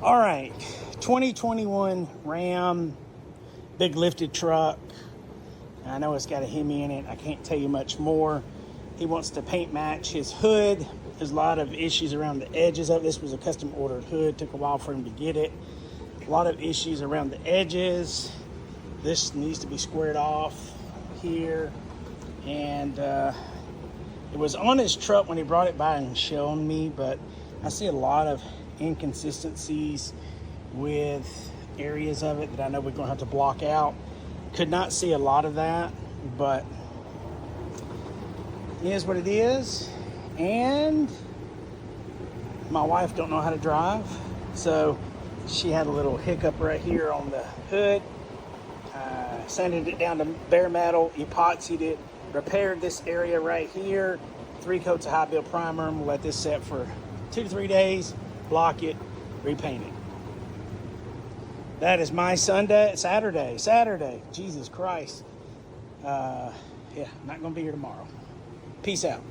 All right, 2021 Ram, big lifted truck. I know it's got a Hemi in it. I can't tell you much more. He wants to paint match his hood. There's a lot of issues around the edges of it. This was a custom ordered hood. Took a while for him to get it. A lot of issues around the edges. This needs to be squared off here. And it was on his truck when he brought it by and shown me, but I see a lot of inconsistencies with areas of it that I know we're going to have to block out. Could not see a lot of that, but it is what it is. And my wife don't know how to drive, so she had a little hiccup right here on the hood. Sanded it down to bare metal, epoxied it, repaired this area right here, 3 coats of high build primer. I'm gonna let this set for 2 to 3 days, block it, repaint it. That is my Saturday. Jesus Christ. Yeah, not gonna be here tomorrow. Peace out.